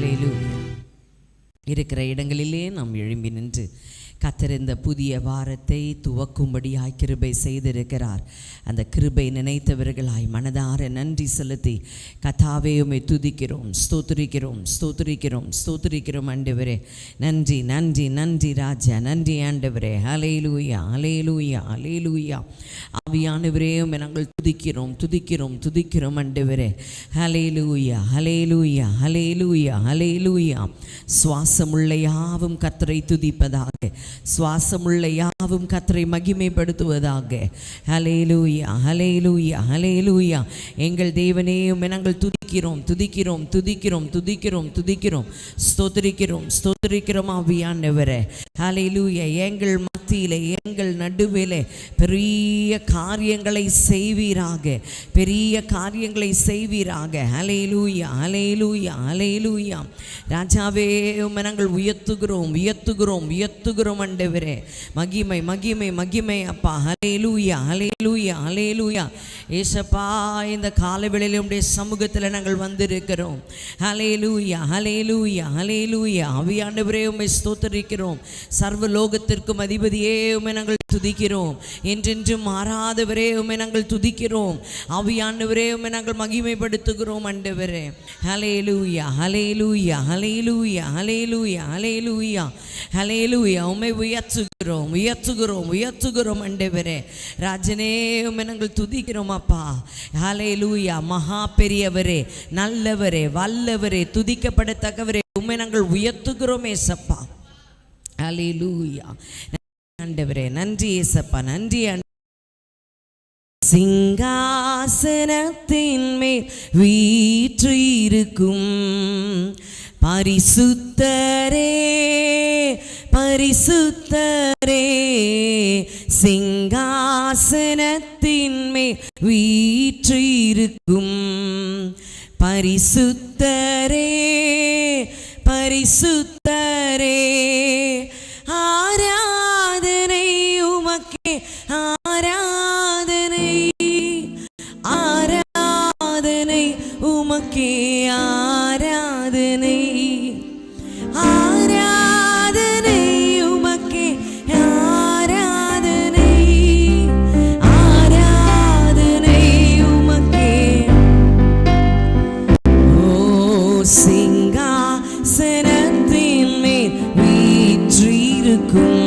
ஹல்லேலூயா. இருக்கிற இடங்களிலே நாம் எழும்பி நின்று கர்த்தர் இந்த புதிய வாரத்தை துவக்கும்படியாய் கிருபை செய்திருக்கிறார். அந்த கிருபை நினைத்தவர்களாய் மனதார நன்றி செலுத்தி கர்த்தாவே உம்மை துதிக்கிறோம், ஸ்தோத்திரிக்கிறோம், ஸ்தோத்திரிக்கிறோம், ஸ்தோத்திரிக்கிறோம் ஆண்டவரே. நன்றி நன்றி நன்றி ராஜா, நன்றி ஆண்டவரே. ஹல்லேலூயா, ஹல்லேலூயா, ஹல்லேலூயா. ஆவியானவரே உம்மை நாங்கள் துதிக்கிறோம், துதிக்கிறோம், துதிக்கிறோம் ஆண்டவரே. ஹல்லேலூயா, ஹல்லேலூயா, ஹல்லேலூயா, ஹல்லேலூயா. சுவாசமுள்ள யாவும் கர்த்தரை துதிப்பதாக, சுவாசமுள்ள யாவும் கர்த்தரை மகிமைப்படுத்துவதாக. ஹல்லேலூயா, ஹல்லேலூயா, ஹல்லேலூயா. எங்கள் தேவனே உம்மை நாங்கள் துதிக்கிறோம், துதிக்கிறோம், துதிக்கிறோம், துதிக்கிறோம், துதிக்கிறோம், ஸ்தோத்திரிக்கிறோம், ஸ்தோத்திரிக்கிறோம் ஆவியானவரே. ஹல்லேலூயா. எங்கள் மத்தியிலே, எங்கள் நடுவிலே பெரிய காரியங்களை செய்வீராக, பெரிய காரியங்களை செய்வீராக. ஹல்லேலூயா, ஹல்லேலூயா, ஹல்லேலூயா. ராஜாவே உம்மை நாங்கள் உயர்த்துகிறோம், உயர்த்துகிறோம், உயர்த்துகிறோம் ஆண்டவரே. மகிமை, மகிமை, மகிமை அப்பா. ஹல்லேலூயா, ஹல்லேலூயா, ஹல்லேலூயா. ஏசப்பா, இந்த காலவேளையிலே உம்முடைய சமூகத்தில் நாங்கள் வந்திருக்கிறோம். ஹல்லேலூயா, ஹல்லேலூயா, ஹல்லேலூயா. ஆவியானவரே உம்மை ஸ்தோத்திரிக்கிறோம். சர்வலோகத்திற்கும் அதிபதியே உம்மை நாங்கள் துதிக்கிறோம். என்றென்றும் மாறாதவரே உம்மை நாங்கள் துதிக்கிறோம். ஆவியானவரே உம்மை நாங்கள் மகிமைப்படுத்துகிறோம் ஆண்டவரே. ஹல்லேலூயா, ஹல்லேலூயா, ஹல்லேலூயா, ஹல்லேலூயா, ஹல்லேலூயா, ஹல்லேலூயா. உம்மை உயர்த்துகிறோம், உயர்த்துகிறோம், உயர்த்துகிறோம் ஆண்டவரே. ராஜனே உம்மை நாங்கள் துதிக்கிறோம் அப்பா. ஹல்லேலூயா. மகா பெரியவரே, நல்லவரே, வல்லவரே, துதிக்கப்படத்தக்கவரே, உம்மை நாங்கள் உயர்த்துகிறோம் ஏசப்பா. ஹல்லேலூயா. ஆண்டவரே நன்றி ஏசப்பா, நன்றி. சிங்காசனத்தின் மேல் வீற்றிருக்கும் பரிசுத்தரே, பரிசுத்தரே. சிங்காசனத்தின் மேல் வீற்றிருக்கும் பரிசுத்தரே, பரிசுத்தரே. ஆராதனை உமக்கே, ஆராதனை, ஆராதனை உமக்கே, ஆராதனை, ஆராதனை உமக்கே, ஆராதனை, ஆராதனை உமக்கே. ஓ சிங்காசனத்தின் மேல் வீற்றிருக்கும்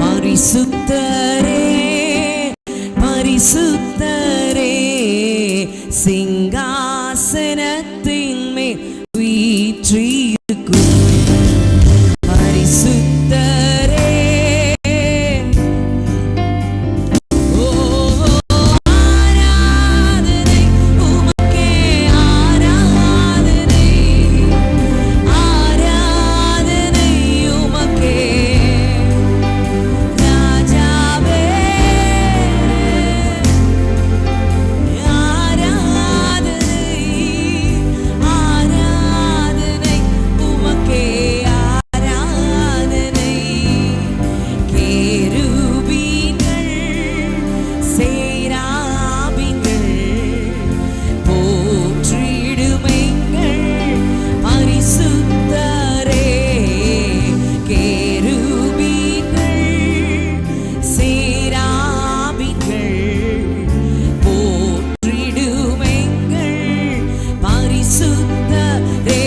பரிசுத்தரே, பரிசுத்தரே. சிங்காசனத்தின் மேல் வீற்றிருக்கும் பரிசுத்தரே. ஆராதனை உமக்கே, ஆராதனை, ஆராதனை உமக்கே. ராஜாவே ஆராதனை, ஆராதனை உமக்கே, ஆராதனை. கேருபீன்கள், சேராபீன்கள் போற்றிடுமெங்கள் பரிசுத்தரே. கேருபீன்கள், சேராபீன்கள் போற்றிடுமெங்கள் பரிசுத்தரே.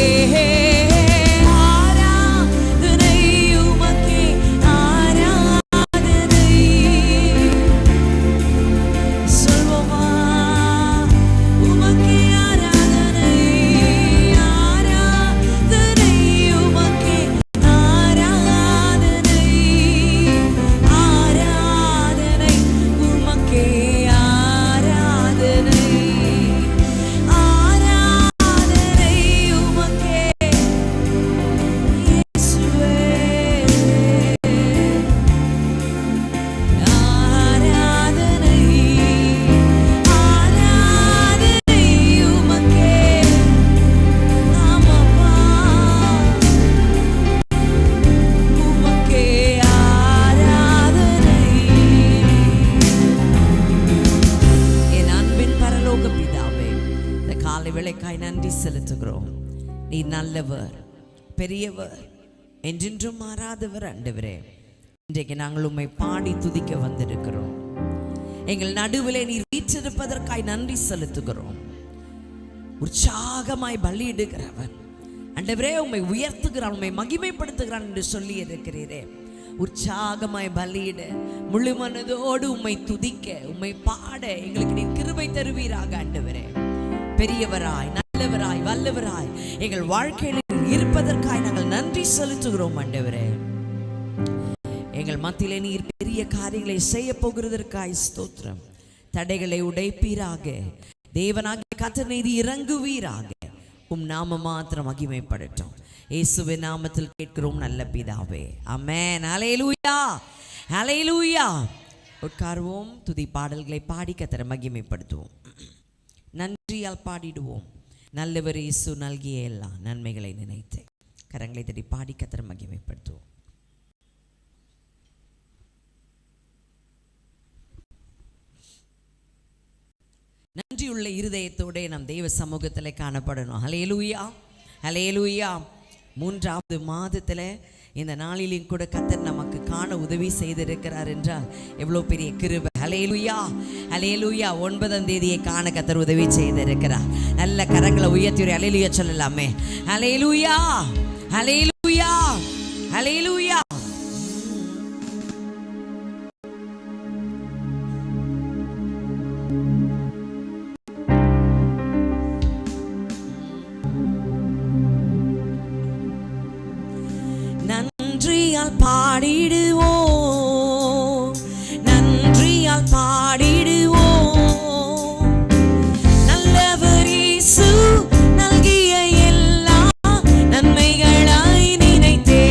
ஆராதனை உமக்கே, ஆராதனை. சொல்வோமா? உமக்கே ஆராதனை, ஆராதனை உமக்கே, ஆராதனை, ஆராதனை உமக்கே, ஆராதனை, ஆராதனை உமக்கே. இயேசுவே ஆராதனை, ஆராதனை உமக்கே. ஆமாப்பா, உமக்கே ஆராதனை. என் அன்பின் பரலோக பிதாவே, இந்த காலை வேளைக்காய் நன்றி செலுத்துகிறோம். நீர் நல்லவர், பெரியவர், என்றென்றும் மாறாதவர் ஆண்டவரே. இன்றைக்கு நாங்கள் உம்மை பாடி துதிக்க வந்திருக்கிறோம். எங்கள் நடுவிலே நீர் வீற்றிருப்பதற்காய் நன்றி செலுத்துகிறோம். உற்சாகமாய் பலியிடுகிறவன் ஆண்டவரே, உம்மை உயர்த்துகிறான், உம்மை மகிமைப்படுத்துகிறான் என்று சொல்லி இருக்கிறீரே. உற்சாகமாய் பலியிட, முழு மனதோடு உம்மை துதிக்க, உம்மை பாட எங்களுக்கு நீர் கிருபை தருவீராக ஆண்டவரே. பெரியவராய், நல்லவராய், வல்லவராய் எங்கள் வாழ்க்கையில் இருப்பதற்காய் நாங்கள் நன்றி செலுத்துகிறோம் ஆண்டவரே. எங்கள் மத்தியிலே நீர் பெரிய காரியங்களை செய்ய போகிறதற்காய் ஸ்தோத்திரம். தடைகளை உடைப்பீராக. தேவனாகிய கர்த்தர் நீர் இறங்குவீராக. உம் நாமம் மாத்திரம் மகிமைப்படட்டும். இயேசுவின் நாமத்தில் கேட்கிறோம் நல்ல பிதாவே, ஆமென். ஹல்லேலூயா, ஹல்லேலூயா. உட்காருவோம். துதி பாடல்களை பாடி கர்த்தரை மகிமைப்படுத்துவோம். நன்றியால் பாடிடுவோம். நல்லவர் இயேசு நல்கிய எல்லா நன்மைகளை நினைத்து கரங்களை தட்டி பாடி கர்த்தரை மகிமைப்படுத்துவோம். நன்றியுள்ள இருதயத்தோட நம் தெய்வ சமூகத்தில் காணப்படணும். ஹல்லேலூயா, ஹல்லேலூயா. 3வது மாதத்தில் இந்த நாளிலும் கூட கர்த்தர் நமக்கு காண உதவி செய்திருக்கிறார் என்றால் எவ்வளோ பெரிய கிருபை. ஹல்லேலூயா, ஹல்லேலூயா. 9ஆம் தேதியை காண கர்த்தர் உதவி செய்திருக்கிறார். நல்ல கரங்களை உயர்த்தி ஒரு ஹல்லேலூயா சொல்லலாமே. ஹல்லேலூயா, ஹல்லேலூயா, ஹல்லேலூயா. நன்றியால் பாடிடுவோம், நன்றியால் பாடிடுவோம். நல்லவர் இயேசு நல்கிய எல்லா நன்மைகளை நினைத்தே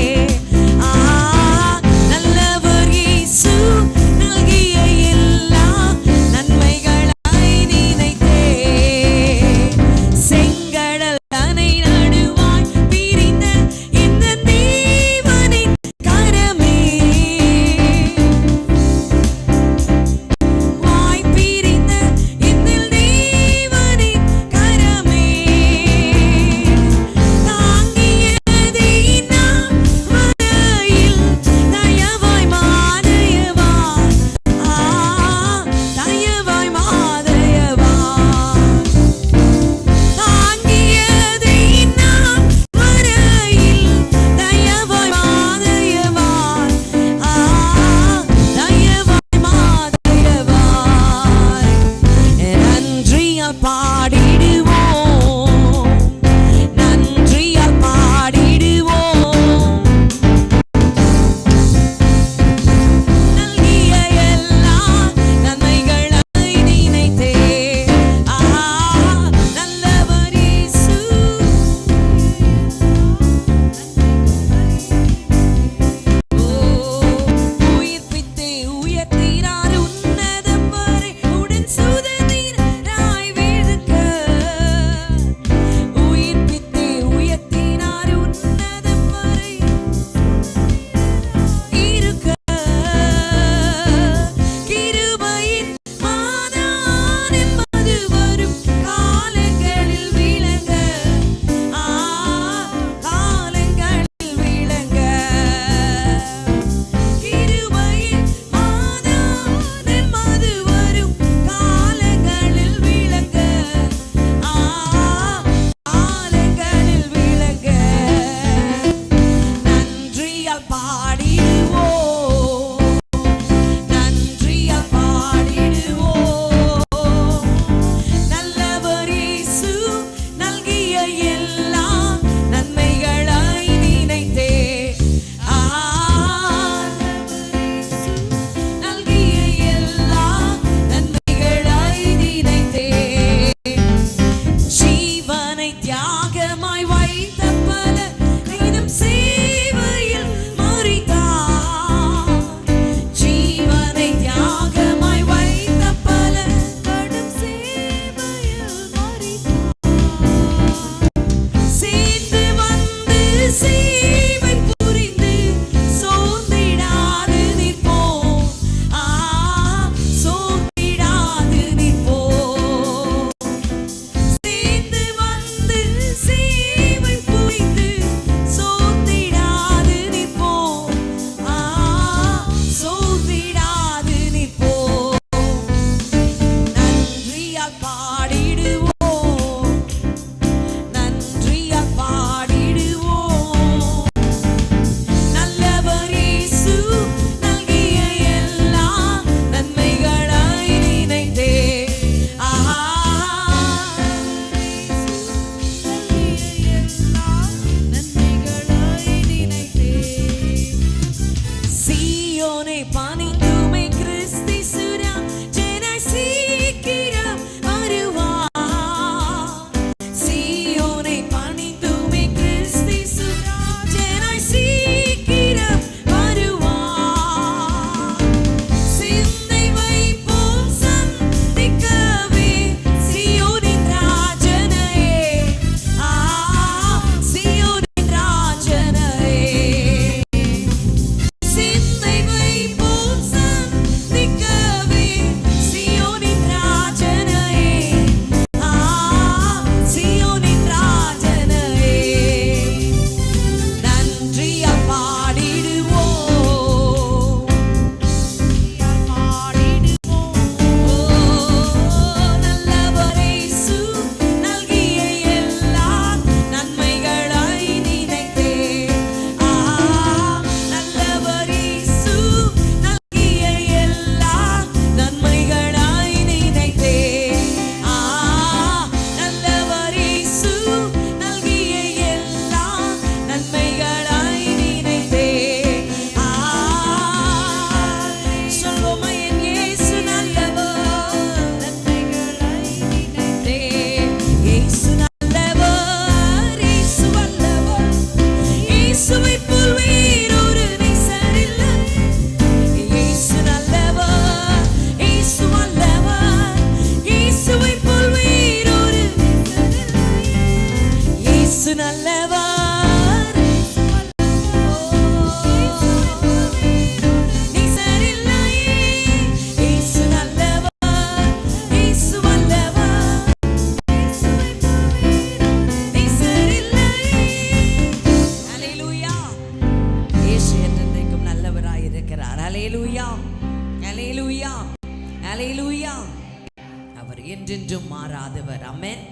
மாறாதவர். ஆமென்.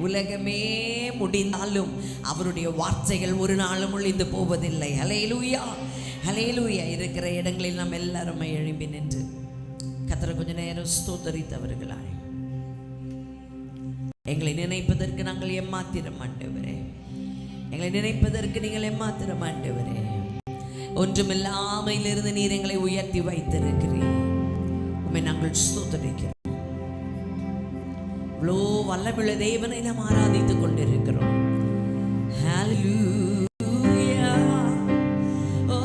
உலகமே முடிந்தாலும் அவருடைய வார்த்தைகள் ஒரு நாளும் ஒழிந்து போவதில்லை. ஹல்லேலூயா, ஹல்லேலூயா. இருக்கிற இடங்களில் நாம் எல்லாரும் எழும்பி நின்று கர்த்தரை கொஞ்ச நேரம் ஸ்தோத்தரித்தவர்களாய், எங்களை நினைப்பதற்கு நாங்கள் எம்மாத்திரம் ஆண்டவரே, எங்களை நினைப்பதற்கு நீங்கள் எம்மாத்திரம் ஆண்டவரே. ஒன்றுமில்லாமல் இருந்து நீர் எங்களை உயர்த்தி வைத்திருக்கிறீர். உம்மை நாங்கள் ஸ்தோத்தரிக்கிறோம். இவ்வளோ வல்லமுள்ள தேவனை நாம் ஆராதித்துக் கொண்டிருக்கிறோம். ஹல்லேலூயா. ஓ,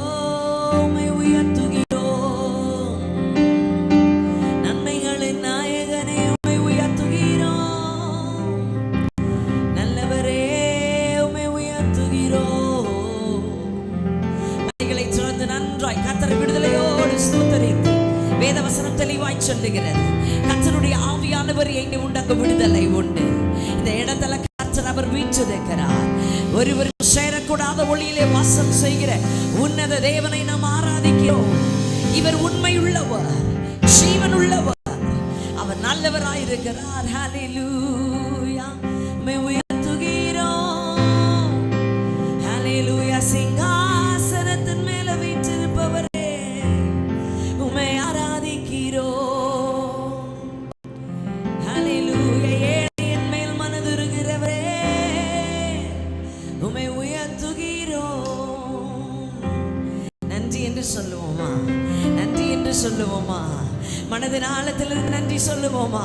உம்மை உயர்த்துகிறோம். நன்மைகளின் நாயகனே, உம்மை உயர்த்துகிறோம். நல்லவரே, உம்மை உயர்த்துகிறோம். கைகளை திறந்து நன்றாய் கர்த்தரை விடுதலையோடு ஸ்தோத்தரித்து வேதவசனம் தெளிவாய் சொல்லுகிறது. கர்த்தருடைய ஆவியானவர் எங்கே உண்டு அங்கு விடுதலை உண்டு. இந்த இடத்துல கர்த்தர் அவர் வீற்றிருக்கிறார். ஒருவரும் சேரக்கூடாத ஒளியிலே வாசம் செய்கிற உன்னத தேவனை நாம் ஆராதிக்கிறோம். இவர் உண்மை உள்ளவர், ஜீவன் உள்ளவர், அவர் நல்லவராயிருக்கிறார். ஹல்லேலூயா. உம்மை உயர்த்துகிறோம். ஹல்லேலூயா. சிங்காசனத்தின் மேல வீற்றிருப்பவரே, உம்மை சொல்லுவோமா? நன்றி என்று சொல்லுவோமா? மனதின் ஆழத்தில் நன்றி சொல்லுவோமா?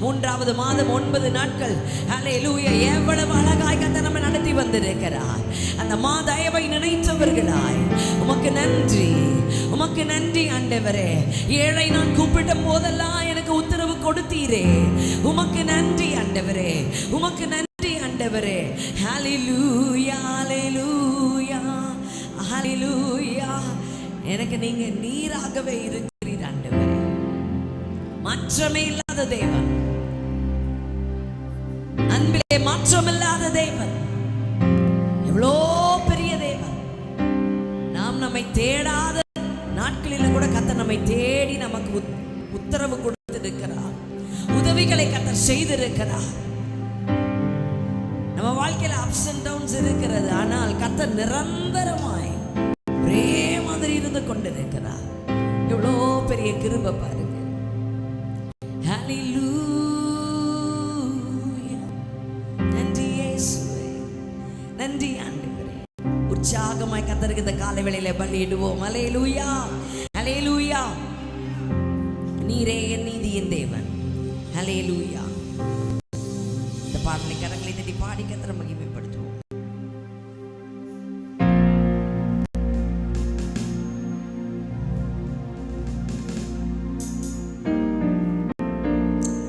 3வது மாதம் 9 நாட்கள் ஹல்லேலூயா, எவ்வளவு அழகாய் கர்த்தர் நம்மை நடத்தி வந்திருக்கிறார். அந்த மாதயவை நினைத்தவர்களாய் உமக்கு நன்றி, உமக்கு நன்றி ஆண்டவரே. ஏழை நான் கூப்பிடும் போதெல்லாம் எனக்கு உத்தரவு கொடுத்தீரே, உமக்கு நன்றி ஆண்டவரே, உமக்கு நன்றி ஆண்டவரே. ஹல்லேலூயா, ஹல்லேலூயா, ஹல்லேலூயா. எனக்கு நீங்க நீராகவே இருக்கிறீர் ஆண்டவரே. மாற்றமே இல்லாத தேவன், அன்பிலே மாற்றமில்லாத தேவன், எவ்வளோ பெரிய தேவன். நாம் நம்மை தேடாத நாட்களில் கூட கர்த்தர் நம்மை தேடி நமக்கு உத்தரவு கொடுத்திருக்கிறார். உதவிகளை கர்த்தர் செய்திருக்கிறார். நம்ம வாழ்க்கையில அப்ஸ் அண்ட் டவுன்ஸ் இருக்கிறது, ஆனால் கர்த்தர் நிரந்தரமாய் ஒரே மாதிரி இருந்து கொண்டிருக்கிறார். எவ்வளோ பெரிய கிருபை பாருங்க. ஹல்லேலூயா. நன்றி இயேசுவே, நன்றி ஆண்டவரே. உற்சாகமாய் கர்த்தருக்கு இந்த காலை வேளையிலே பலியிடுவோம். ஹல்லேலூயா, ஹல்லேலூயா. நீரே என் நீதியின் தேவன். ஹல்லேலூயா. இந்த பாடலை கரங்களை தட்டி பாடி கர்த்தரை மகிமைப்படுத்துவோம்.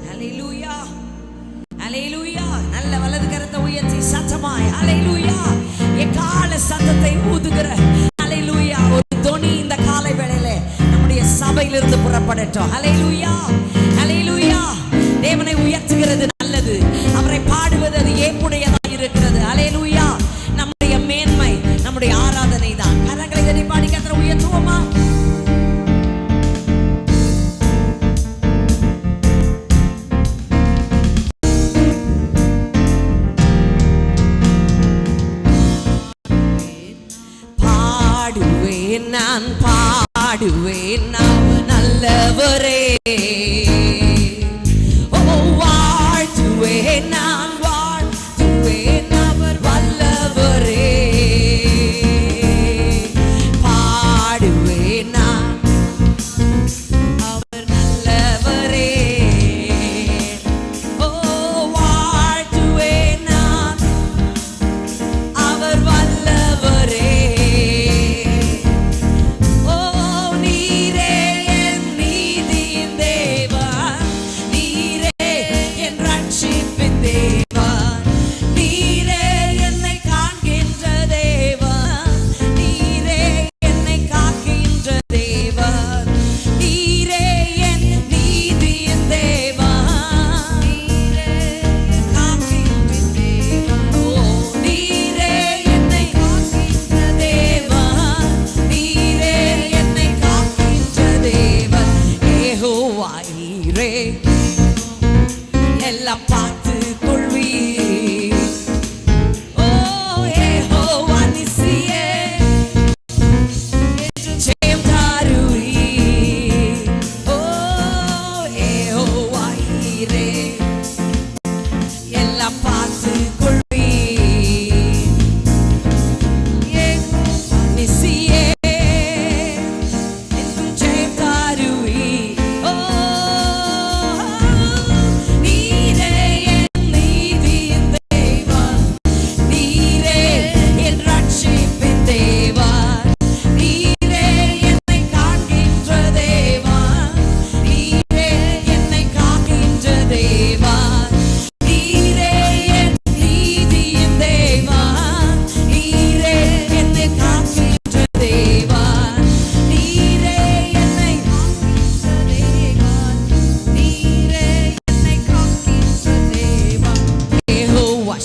ஹல்லேலூயா. நல்ல வலது கரத்தை உயர்த்தி சத்தமாய் ஹல்லேலூயா எக்கால சத்தத்தை ஊதுகிற ஹல்லேலூயா ஒரு தொனி இந்த காலை வேளையிலே நம்முடைய சபையிலிருந்து புறப்படட்டும். ஹல்லேலூயா, ஹல்லேலூயா. தேவனை உயர்த்துகிறது நல்லது, அவரை பாடுவது அது ஏற்புடையதாக இருக்கிறது. ஹல்லேலூயா. நம்முடைய மேன்மை நம்முடைய ஆராதனை தான். கரங்களை தட்டி பாடி கர்த்தரை உயர்த்துவோமா? நான் பாடுவேன் நாம் நல்லவரே. ஓ, வாழ்த்துவேன் நான் வாழ்த்துவேன் அவர் வல்லவரே. பாடுவேன் நான் அவர் நல்லவரே. ஓ, வாழ்த்துவேன் நான் அவர் வல்லவரே. நீரே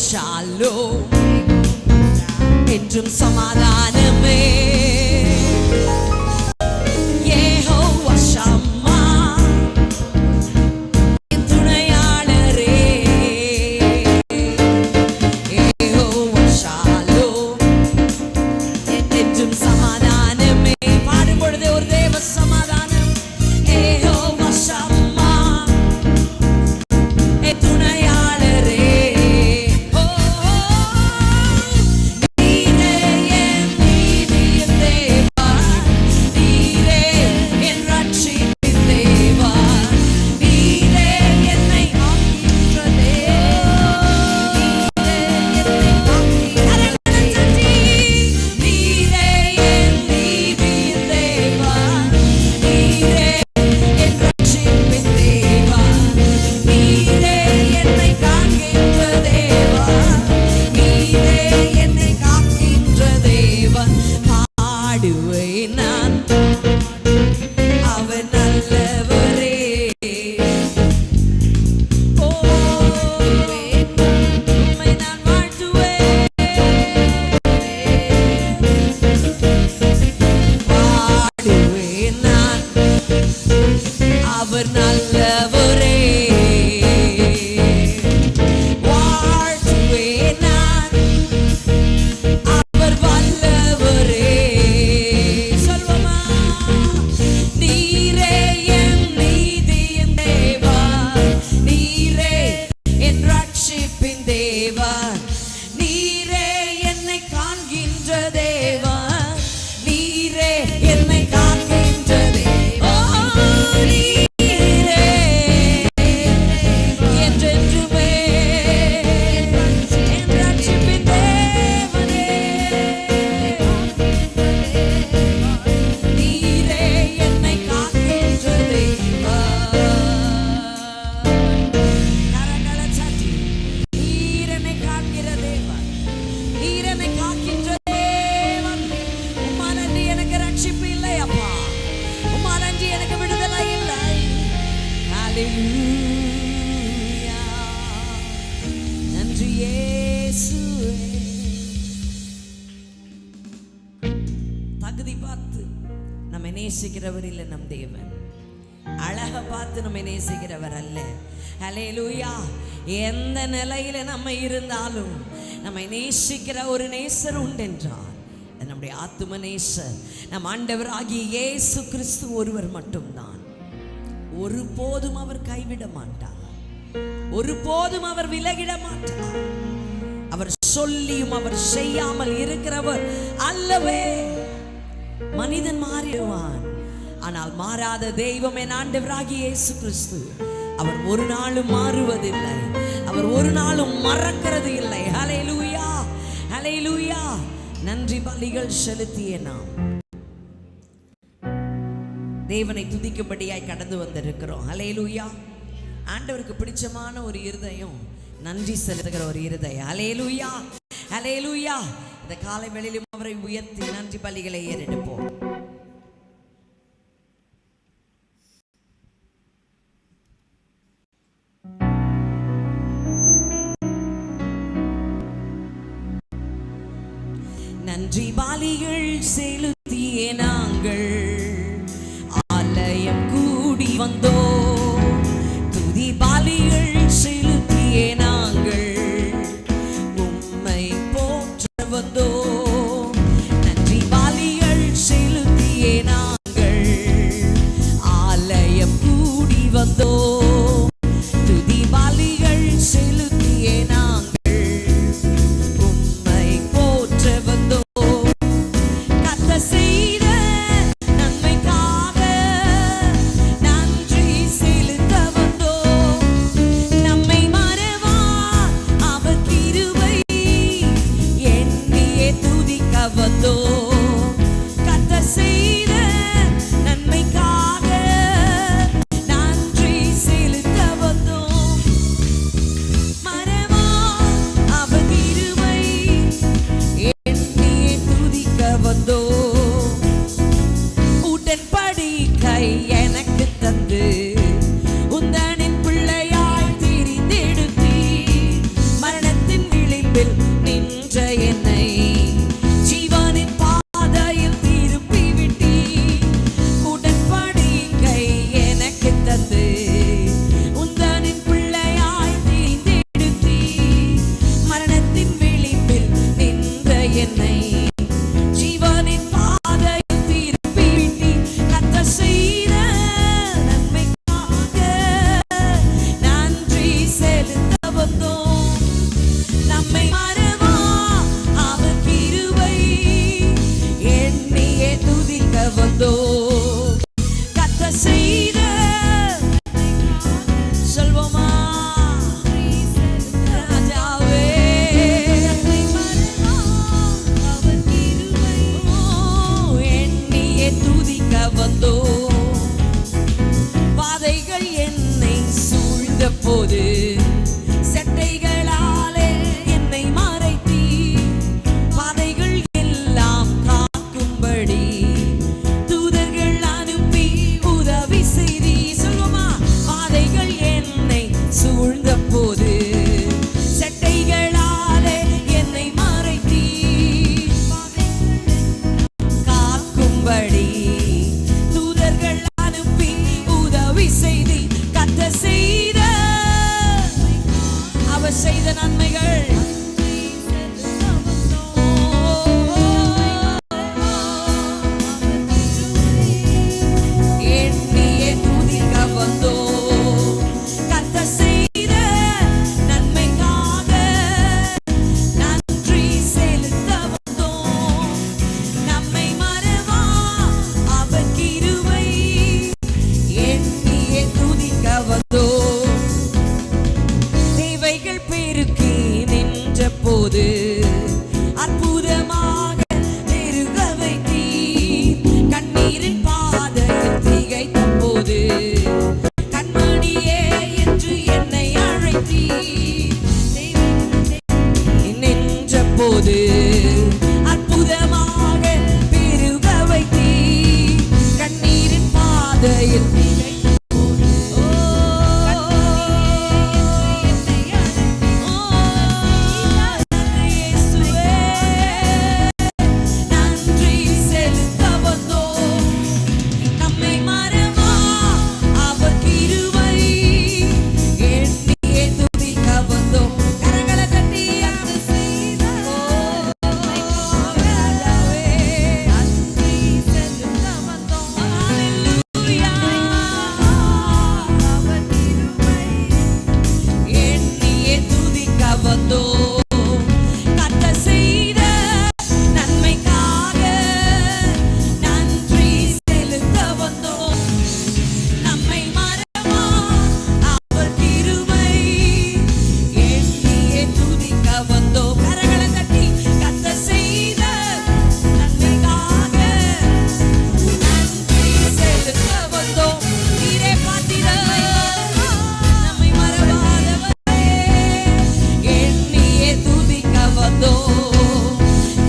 ஷாலோம் என்றும் சமாதானமே. யெகோவா ஷம்மா என் துணையாளரே. யெகோவா ஷாலோம் என்றும் சமாதானமே. பாடும் பொழுது ஒரு தேவ சமாதானம். யெகோவா ஷம்மா என் துணையாளரே. நீரே என் நீதியின் தேவா, நீரே என் ரட்சிப்பின் தேவா, நீரே என்னை காக்கின்ற தேவா, நீரே என்னை காக்கின்ற நீரே என் நீதியின் தேவா, நீரே என் ரட்சிப்பின் தேவா, நீரே என்னை காக்கின்ற தேவா, நீரே என்னை காக்கின்ற தேவா. பாடுவேன் நான் அவர் நல்லவரே. ஓ, உம்மை நான் வாழ்த்துவேன். பாடுவேன் நான் அவர் நல்லவரே. வாழ்த்துவேன் நான் அவர் வல்லவரே. சொல்வோமா? நீரே என் நீதியின் தேவா, நீரே என் ரட்சிப்பின் தேவா, நீரே என்னை காண்கின்ற தேவா, நீரே என்னை காக்கின்ற தேவா. நீரே என்றென்றுமே என் ரட்சிப்பின் தேவனே. நீரே என்னை காக்கின்ற தேவா. கரங்களை தட்டி, நீர் என்னை காக்கிற தேவன், நீர் என்னை காக்கின்ற தேவன். உம்மாலன்றி எனக்கு ரட்சிப்பு இல்லை அப்பா, உம்மாலன்றி எனக்கு விடுதலை இல்லை. ஹல்லேலூயா. நன்றி இயேசுவே. தகுதி பார்த்து நம்மை நேசிக்கிறவர் இல்லை நம் தேவன். அழக பார்த்து நம்மை நேசிக்கிறவர் அல்ல. ஹல்லேலூயா. எந்த நிலையில நம்ம இருந்தாலும் நம்மை நேசிக்கிற ஒரு நேசர் உண்டென்றால் அது நம்முடைய ஆத்தும நேசர், நம் ஆண்டவராகிய இயேசு கிறிஸ்து ஒருவர் மட்டும்தான். ஒருபோதும் அவர் கைவிட மாட்டார், ஒருபோதும் அவர் விலகிட மாட்டார். அவர் சொல்லியும் அவர் செய்யாமல் இருக்கிறவர் அல்லவே. மனிதன் மாறிடுவான், ஆனால் மாறாத தெய்வம் என் ஆண்டவராகிய இயேசு கிறிஸ்து. அவர் ஒரு நாளும் மாறுவதில்லை, அவர் ஒரு நாளும் மறக்கிறது இல்லை. ஹல்லேலூயா, ஹல்லேலூயா. நன்றி பலிகள் செலுத்திய நாம் தேவனை துதிக்கும்படியாய் கடந்து வந்திருக்கிறோம். ஹல்லேலூயா. ஆண்டவருக்கு பிடிச்சமான ஒரு இருதயம் நன்றி செலுத்துகிற ஒரு இருதயம். ஹல்லேலூயா, ஹல்லேலூயா. இந்த காலை வேளையிலும் அவரை உயர்த்தி நன்றி பலிகளை ஏறெடுப்போம். நன்றி பலிகள் செலுத்திய நாங்கள் ஆலயம் கூடி வந்தோம். துதி பலிகள் செலுத்திய நாங்கள் உம்மை போற்ற வந்தோம். நன்றி பலிகள் செலுத்திய நாங்கள் ஆலயம் கூடி வந்தோம். துதி பலிகள் செலுத்திய நாங்கள் உம்மை போற்ற வந்தோம். கர்த்தர் விளிம்பில் நின்ற என்னை ஜீவனின் பாதையில் திருப்பி விட்டி உடன்படிக்கை எனக்கு தந்து உந்தனின் பிள்ளையாய் தீர்ந்தெடுத்தி மரணத்தின் விளிம்பில் நின்ற என்னை ஜீவனின் பாதையில் திருப்பி விட்டி கர்த்தர் செய்த நன்மைக்காக நன்றி செலுத்த வந்தோம். நம்மை மறவா அவர் கிருபை எண்ணியே துதிக்க வந்தோம். கர்த்தர் செய்த சொல்வோமா ராஜாவே எண்ணியே துதிக்க வந்தோம். பாதைகள் என்னை சூழ்ந்த போது செட்டைகளாலே என்னை மறைத்தி பாதைகள் எல்லாம் காக்கும்படி தூதர்கள் அனுப்பி உதவி செய்தி சொல்லுமா பாதைகள் என்னை சூழ்ந்த போது செட்டைகளாலே என்னை மறைத்தி காக்கும்படி தூதர்கள் அனுப்பி உதவி செய்தி கர்த்தர் செய்த அவர் செய்த நன்மைகள் எண்ணியே துதிக்க வந்தோம். கர்த்தர் செய்த நன்மைக்காக நன்றி செலுத்த வந்தோம். நம்மை மறவா அவர் கிருபை எண்ணியே துதிக்க வந்தோம். தேவைகள் பெருக்கி நின்ற போது அற்புதமாக பெருக வைத்தி கண்ணீரின் பாதையில் திகைத்த போது கண்மணியே என்று என்னை அழைத்தி நின்ற போது அற்புதமாக பெருக வைத்தி கண்ணீரின் பாதையில் நன்றி செலுத்த வந்தோம். நம்மை மறவா அவர் கிருபை எண்ணியே துதிக்க வந்தோம். கரங்களை தட்டி ராஜாவே நன்றி செலுத்த வந்தோம். ஹல்லேலூயா அவர் கிருபை எண்ணியே துதிக்க வந்தோம். கர்த்தர் செய்த நன்மைக்காக நன்றி செலுத்த வந்தோம். நம்மை மறவா அவர் கிருபை எண்ணியே துதிக்க வந்தோம். கரங்களை தட்டி கர்த்தர் செய்த நன்மைக்காக நன்றி செலுத்த வந்தோம். நீரே பாத்திரர் நம்மை மறவாதவரே எண்ணியே துதிக்க வந்தோம்.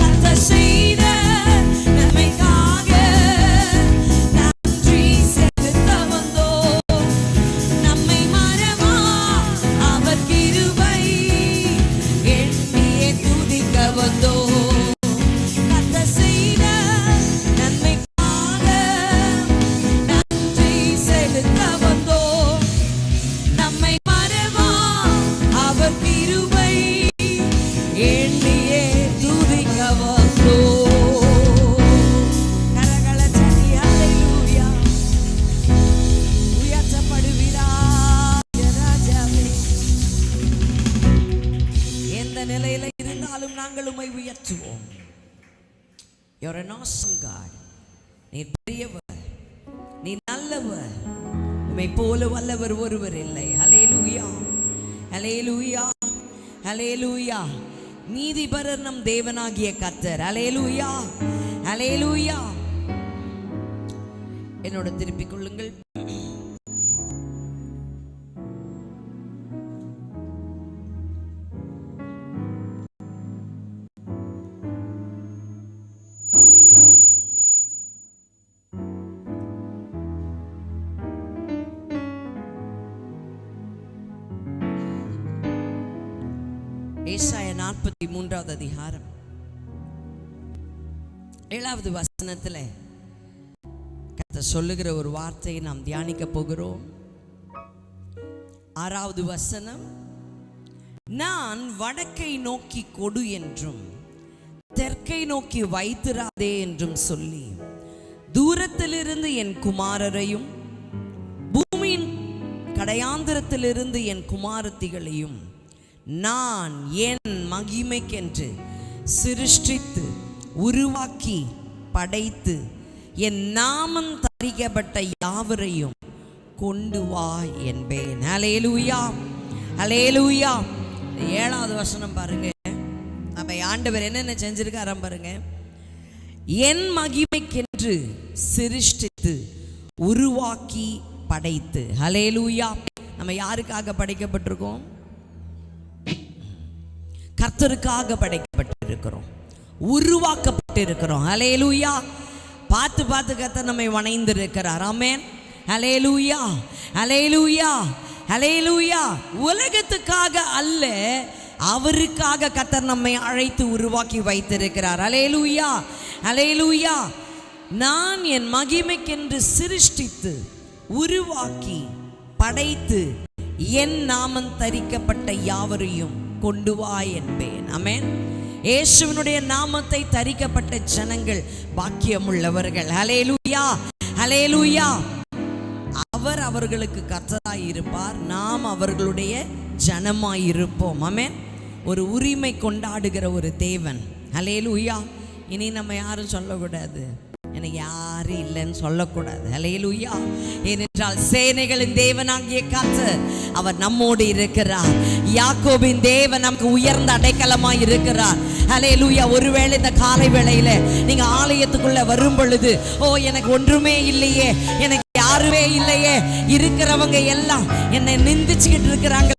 கர்த்தர் செய்த நன்மைக்காக நன்றி செலுத்த வந்தோம். நம்மை மறவா அவர் கிருபை எண்ணியே துதிக்க வந்தோம். கர்த்தர் செய்த நன்மைக்காக நன்றி செலுத்த வந்தோம். நம்மை மறவா அவர் கிருபை எண்ணியே துதிக்க வந்தோம். கரங்களை தட்டி ஹல்லேலூயா உயர்த்தப்படுவீராக ராஜாவே. எந்த நிலையில இருந்தாலும் நாங்கள் உம்மை உயர்த்துவோம். You're an awesome God. நீர் பெரியவர், நீ நல்லவர், உம்மை போல வல்லவர் ஒருவர் இல்லை. ஹல்லேலூயா ஹல்லேலூயா ஹல்லேலூயா. நீதிபரர் நம் தேவனாகிய கர்த்தர். ஹல்லேலூயா ஹல்லேலூயா. என்னோட திருப்பிக் கொள்ளுங்கள். ஏசாயா 43வது அதிகாரம் 7வது வசனத்துல கர்த்தர் சொல்லுகிற ஒரு வார்த்தையை நாம் தியானிக்க போகிறோம். 6வது வசனம், நான் வடக்கை நோக்கி கொடு என்றும் தெற்கை நோக்கி வைத்திராதே என்றும் சொல்லி தூரத்திலிருந்து என் குமாரரையும் பூமியின் கடையாந்திரத்திலிருந்து என் குமாரத்திகளையும் நான் என் மகிமைக்கென்று சிருஷ்டித்து உருவாக்கி படைத்து என் நாமம் தரிக்கப்பட்ட யாவரையும் கொண்டு வா என்பேன். ஹல்லேலூயா, ஹல்லேலூயா. 7வது வசனம் பாருங்க. அப்ப ஆண்டவர் என்னென்ன செஞ்சிருக்காராம் பாருங்க. என் மகிமைக்கென்று சிருஷ்டித்து உருவாக்கி படைத்து. ஹல்லேலூயா. நம்ம யாருக்காக படைக்கப்பட்டிருக்கோம்? கர்த்தருக்காக படைக்கப்பட்டிருக்கிறோம், உருவாக்கப்பட்டிருக்கிறோம். ஹல்லேலூயா. பார்த்து பார்த்து கர்த்தர் நம்மை வணைந்திருக்கிறார். ஆமென். ஹல்லேலூயா, ஹல்லேலூயா, ஹல்லேலூயா. உலகத்துக்காக அல்ல, அவருக்காக கர்த்தர் நம்மை அழைத்து உருவாக்கி வைத்திருக்கிறார். ஹல்லேலூயா, ஹல்லேலூயா. நான் என் மகிமைக்கென்று சிருஷ்டித்து உருவாக்கி படைத்து என் நாமம் தரிக்கப்பட்ட யாவரையும் கொண்டு வா என்பேன். ஆமென். இயேசுவினுடைய நாமத்தை தரிக்கப்பட்ட ஜனங்கள் பாக்கியம் உள்ளவர்கள். ஹல்லேலூயா, ஹல்லேலூயா. அவர் அவர்களுக்கு கர்த்தராய் இருப்பார், நாம் அவர்களுடைய ஜனமாய் இருப்போம். ஆமென். ஒரு உரிமை கொண்டாடுகிற ஒரு தேவன். ஹல்லேலூயா. இனி நம்ம யாரும் சொல்லக்கூடாது, எனக்கு யாரும் இல்லைன்னு சொல்லக்கூடாது. ஹல்லேலூயா. ஏனென்றால் சேனைகளின் தேவனாகிய கர்த்தர் அவர் நம்மோடு இருக்கிறார். யாக்கோபின் தேவன் நமக்கு உயர்ந்த அடைக்கலமாய் இருக்கிறார். ஹல்லேலூயா. ஒருவேளை இந்த காலை வேளையில நீங்க ஆலயத்துக்குள்ள வரும் பொழுது, ஓ எனக்கு ஒன்றுமே இல்லையே, எனக்கு யாருமே இல்லையே, இருக்கிறவங்க எல்லாம் என்னை நிந்திச்சுக்கிட்டு இருக்கிறாங்க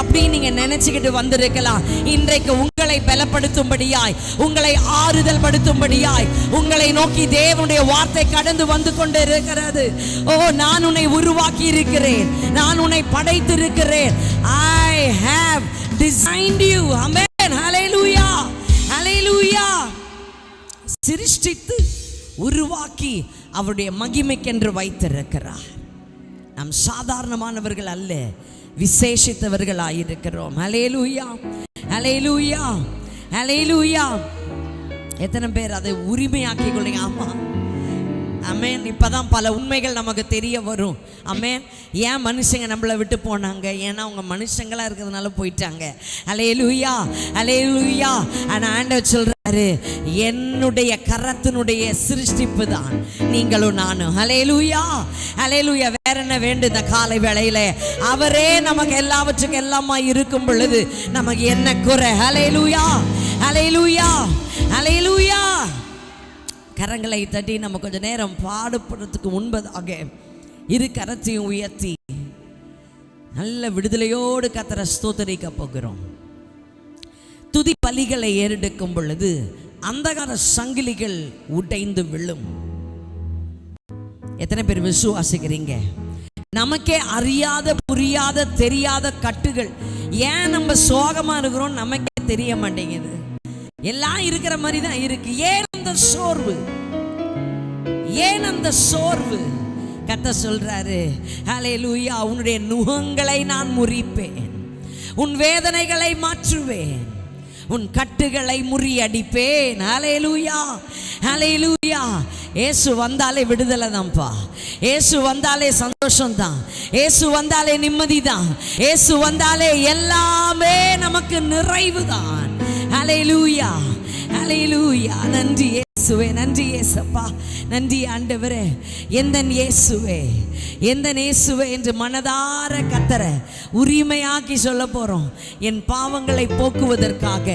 அப்படி நீங்க நினைச்சுக்கிட்டு வந்திருக்கலாம். இன்றைக்கு உங்களை பலப்படுத்தும்படியாய், உங்களை ஆறுதல் படுத்தும்படியாய் உங்களை நோக்கி தேவனுடைய வார்த்தை கடந்து வந்து கொண்டு இருக்கிறது. ஓ, நான் உன்னை உருவாக்கி இருக்கிறேன், நான் உன்னை படைத்திருக்கிறேன். I have designed you. Amen. Hallelujah, hallelujah. சிருஷ்டித்து உருவாக்கி அவருடைய மகிமைக்கென்று வைத்திருக்கிறார். நாம் சாதாரணமானவர்கள் அல்ல, விசேஷித்தவர்களாயிருக்கிறோம். ஹல்லேலூயா, ஹல்லேலூயா, ஹல்லேலூயா. எத்தனை பேர் அதை உரிமையாக்கி கொள்ளுங்க? ஆமா, ஆமென். இப்பதான் பல உண்மைகள் நமக்கு தெரிய வரும். ஆமென். ஏன் மனுஷங்க நம்மளை விட்டு போனாங்க? ஏன்னா அவங்க மனுஷங்களா இருக்கிறதுனால போயிட்டாங்க. ஹல்லேலூயா, ஹல்லேலூயா. ஆனா ஆண்டவர் சொல்றாரு, என்னுடைய கரத்தினுடைய சிருஷ்டிப்பு தான் நீங்களும் நானும். ஹல்லேலூயா, ஹல்லேலூயா. வேற என்ன வேண்டும் இந்த காலை வேளையில? அவரே நமக்கு எல்லாவற்றுக்கும் எல்லாமா இருக்கும் பொழுது நமக்கு என்ன குறை? ஹல்லேலூயா, ஹல்லேலூயா, ஹல்லேலூயா. கரங்களை தட்டி நம்ம கொஞ்ச நேரம் பாடுபடுறதுக்கு முன்பதாக இரு கரத்தையும் உயர்த்தி நல்ல விடுதலையோடு கர்த்தரை ஸ்தோத்திரிக்க போகிறோம். துதி பலிகளை ஏறெடுக்கும் பொழுது அந்தகார சங்கிலிகள் உடைந்து விழும். எத்தனை பேர் விசுவாசிக்கிறீங்க? நமக்கே அறியாத, புரியாத, தெரியாத கட்டுகள். ஏன் நம்ம சோகமா இருக்கிறோம் நமக்கே தெரிய மாட்டேங்குது. எல்லாம் இருக்கிற மாதிரி தான் இருக்கு. ஏன் அந்த சோர்வு? ஏன் அந்த சோர்வு? கர்த்தர் சொல்றாரு, ஹல்லேலூயா, உன்னுடைய நுகங்களை நான் முறிப்பேன், உன் வேதனைகளை மாற்றுவேன், உன் கட்டுகளை முறியடிப்பேன். ஹல்லேலூயா, ஹல்லேலூயா. இயேசு வந்தாலே விடுதலை தான்ப்பா. இயேசு வந்தாலே சந்தோஷம் தான். இயேசு வந்தாலே நிம்மதி தான். இயேசு வந்தாலே எல்லாமே நமக்கு நிறைவு தான். ஹல்லேலூயா, ஹல்லேலூயா. நன்றி இயேசுவே, நன்றி இயேசப்பா, நன்றி ஆண்டவரே. எந்தன் இயேசுவே, எந்தன் இயேசுவே என்று மனதார கர்த்தரை உரிமையாக்கி சொல்ல போறோம். என் பாவங்களை போக்குவதற்காக,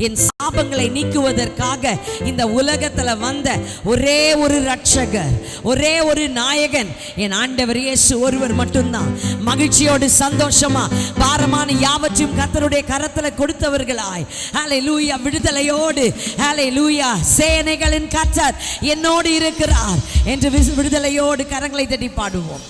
என் சாபங்களை நீக்குவதற்காக இந்த உலகத்துல வந்த ஒரே ஒரு ரட்சகர், ஒரே ஒரு நாயகன் என் ஆண்டவர் இயேசு ஒருவர் மட்டும்தான். மகிழ்ச்சியோடு சந்தோஷமா பாரமான யாவற்றையும் கர்த்தருடைய கரத்துல கொடுத்தவர்களாய், ஹல்லேலூயா, விடுதலையோடு, ஹல்லேலூயா, சேனைகளின் கர்த்தர் என்னோடு இருக்கிறார் என்று விடுதலையோடு கரங்களை தட்டி பாடுவோம்.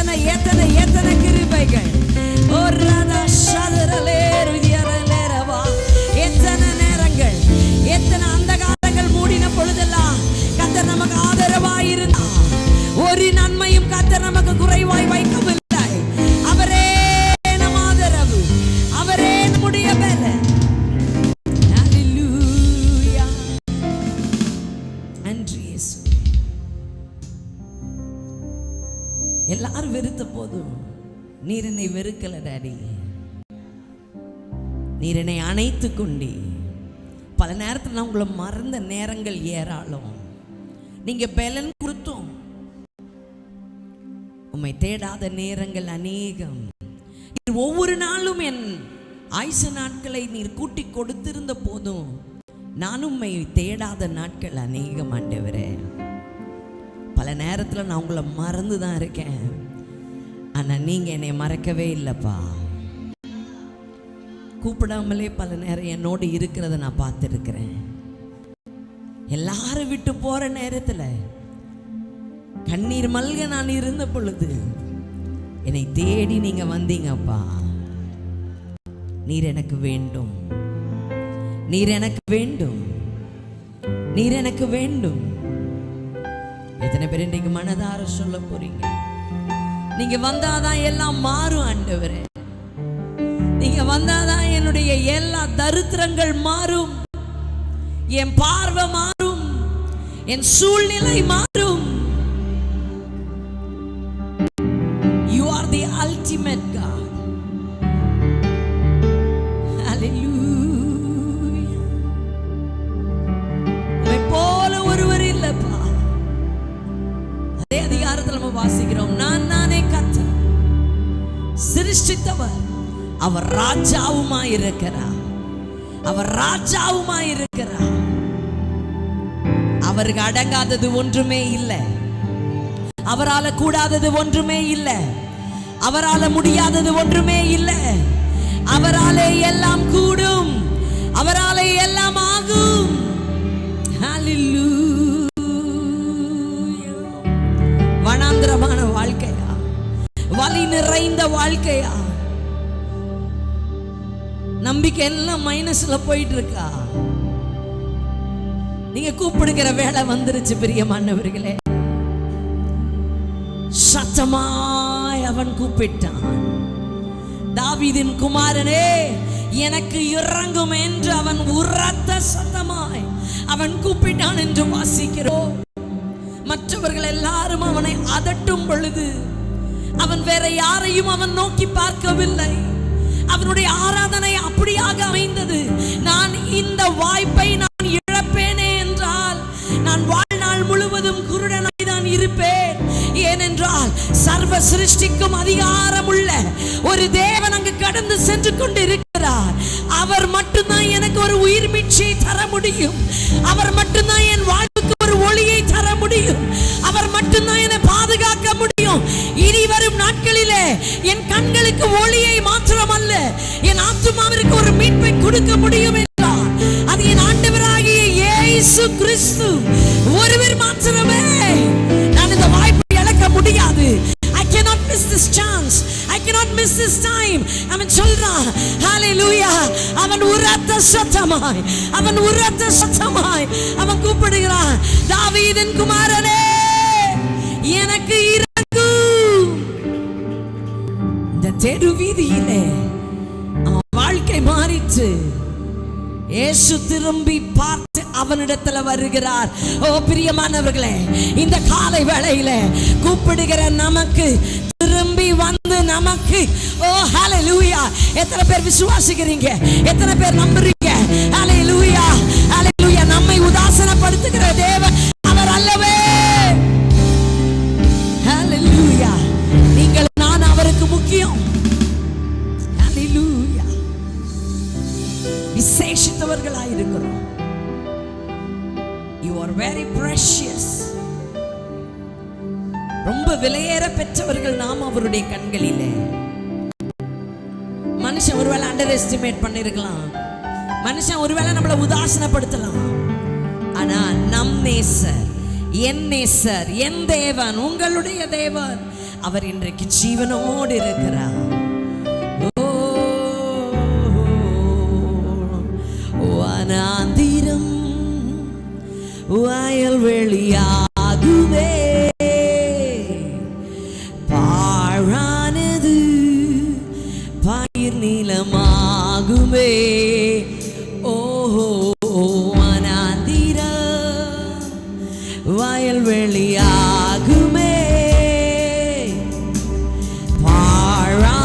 எத்தனை எத்தனை எத்தனை கிருபைகள். ஓ ராதா ஷதரலே ருதியரலேரவா. எத்தனை நேரங்கள், எத்தனை அந்த காலங்கள் மூடின பொழுதெல்லாம் கர்த்தர் நமக்கு ஆதரவாய் இருந்தார். ஒரு நன்மையும் கர்த்தர் நமக்கு குறைவாய் வைக்கவில்லை. அவரே நம் ஆதரவு, அவரே நம்முடைய பலன். ஹல்லேலூயா. நன்றி இயேசு. எல்லாரும் வெறுத்த போதும் நீர் என்னை வெறுக்கல டாடி. நீர் என்னை அணைத்து கொண்டே. பல நேரத்தில் நான் உங்களை மறந்த நேரங்கள் ஏராளம். நீங்க பலன் கொடுத்தோம், உம்மை தேடாத நேரங்கள் அநேகம். ஒவ்வொரு நாளும் என் ஆயுசு நாட்களை நீர் கூட்டி கொடுத்திருந்த போதும் நான் உம்மை தேடாத நாட்கள் அநேகம் ஆண்டவரே. பல நேரத்தில் நான் உங்களை மறந்து தான் இருக்கேன், ஆனால் நீங்கள் என்னை மறக்கவே இல்லைப்பா. கூப்பிடாமலே பல நேரம் என்னோடு இருக்கிறத நான் பார்த்துருக்கிறேன். எல்லாரும் விட்டு போகிற நேரத்தில் கண்ணீர் மல்க நான் இருந்த பொழுது என்னை தேடி நீங்கள் வந்தீங்கப்பா. நீர் எனக்கு வேண்டும், நீர் எனக்கு வேண்டும், நீர் எனக்கு வேண்டும். எத்தனை பேர் இன்றைக்கு மனதார சொல்ல போறீங்க? நீங்க வந்தாதான் எல்லாம் மாறும் ஆண்டவரே. நீங்க வந்தாதான் என்னுடைய எல்லா தரித்திரங்கள் மாறும், என் பார்வை மாறும், என் சூழ்நிலை மாறும். You are the ultimate God. Hallelujah. உம்மை போல ஒருவர் இல்லப்பா. அதே அதிகாரத்தில் நம்ம வாசிக்கிறோம், நானே கர்த்தர், சிருஷ்டித்தவர், அவர் ராஜாவுமாய் இருக்கிறார், அவர் ராஜாவுமாய் இருக்கிறார். அவருக்கு அடங்காதது ஒன்றுமே இல்லை, அவரால் கூடாதது ஒன்றுமே இல்லை, அவரால் முடியாதது ஒன்றுமே இல்லை. அவராலே எல்லாம் கூடும், அவராலே எல்லாம் ஆகும். ஹல்லேலூயா. வனாந்திரமான வாழ்க்கையா, வலி நிறைந்த வாழ்க்கையா, நம்பிக்கை எல்லாம் மைனஸ்ல போயிட்டு இருக்கா? நீங்க கூப்பிடுகிற வேலை வந்துருச்சு பிரியமானவர்களே. சத்தமாய் அவன் கூப்பிட்டான், தாவீதின் குமாரனே எனக்கு இறங்கும் என்று அவன் உரத்த சத்தமாய் அவன் கூப்பிட்டான் என்று வாசிக்கிறோம். மற்றவர்கள் எல்லாரும் அவனை அதட்டும் பொழுது அவன் வேற யாரையும் அவன் நோக்கி பார்க்கவில்லை. அவனுடைய ஆராதனை அப்படியாக அமைந்தது. நான் இந்த வாய்ப்பை நான் இழப்பேனே என்றால் நான் வாழ்நாள் முழுவதும் குருடனாய் தான் இருப்பேன். ஏனென்றால் சர்வ சிருஷ்டிக்கும் அதிகாரம் உள்ள ஒரு தேவன் அங்கு கடந்து சென்று கொண்டு இருக்கிறார். அவர் மட்டும்தான் எனக்கு ஒரு உயிர் மீட்சியை தர முடியும். அவர் மட்டும்தான் என் வாழ்வுக்கு ஒரு ஒளியை தர முடியும். அவர் மட்டும்தான் என்னை பாதுகாக்க முடியும். இனி வரும் நாட்களிலே என் கண்களுக்கு ஒளியை மாத்திரமல்ல, என் ஆத்துமாவிற்கு ஒரு மீட்பை கொடுக்க முடியும் என்றார். அது என் ஆண்டவராகிய இயேசு கிறிஸ்து ஒருவர் மாத்திரமே. நான் இந்த வாய்ப்பை இழக்க முடியாது. I cannot miss this chance. I cannot miss this time. அவன் சொல்றான், ஹalleluya. அவன் உரத்த சத்தமாய், அவன் உரத்த சத்தமாய் அவன் கூப்பிடுகிறான், தாவீதின் குமாரனே எனக்கு இறங்கும். இந்த தெரு வீதியிலே அவன் வாழ்க்கை மாறிச்சு. இயேசு திரும்பி பார்த்து அவனிடத்துல வருகிறார். ஓ பிரியமானவர்களே, இந்த காலை வேளையில கூப்பிடுகிற நமக்கு திரும்பி வந்து நமக்கு, ஓ ஹalleluya, எத்தனை பேர் விசுவாசிக்கிறீங்க? எத்தனை பேர் நம்புறீங்க? ஹalleluya, ஹalleluya. நம்மை உதாசனப்படுத்துகிற தேவன் அவர் அல்லவே. ஹalleluya. நீங்கள் நான் அவருக்கு முக்கியம். ஹalleluya. விசேஷித்தவர்களாய் இருக்கிறோம். You are very precious. ரொம்ப விலையேற பெற்றவர்கள் நாம் அவருடைய கண்களிலே. மனுஷன் ஒருவேளை அண்டர் எஸ்டிமேட் பண்ணிருக்கலாம், மனுஷன் ஒருவேளை நம்மளை உதாசனப்படுத்தலாம். ஆனா நம் நேசர், என் நேசர், என் தேவன், உங்களுடைய தேவன், அவர் இன்றைக்கு ஜீவனோடு இருக்கிறார். வனாந்திரம் வயல்வெளியாகுமே, பாழானது பயிர் நிலமாகுமே. ஓஹோ, வனாந்திரம் வயல்வெளியாகுமே, பாழா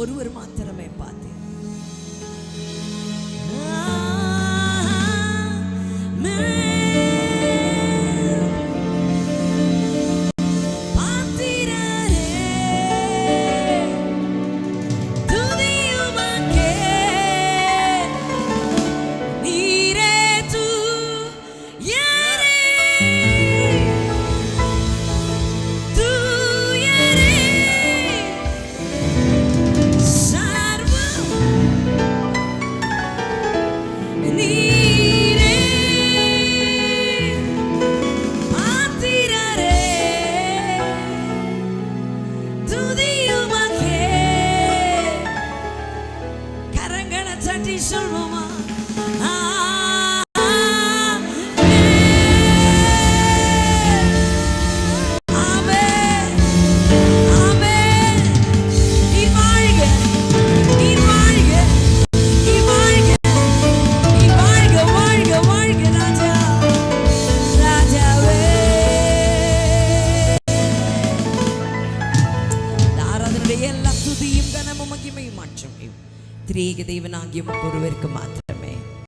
ஒருவர் மாத்திரமே பார்த்தேன். சொல்வோமா? எல்லா துதியும் கனமும் மகிமையும் மாற்றமையும் திரியேக தேவனாகிய ஒருவருக்கு மாத்திரம்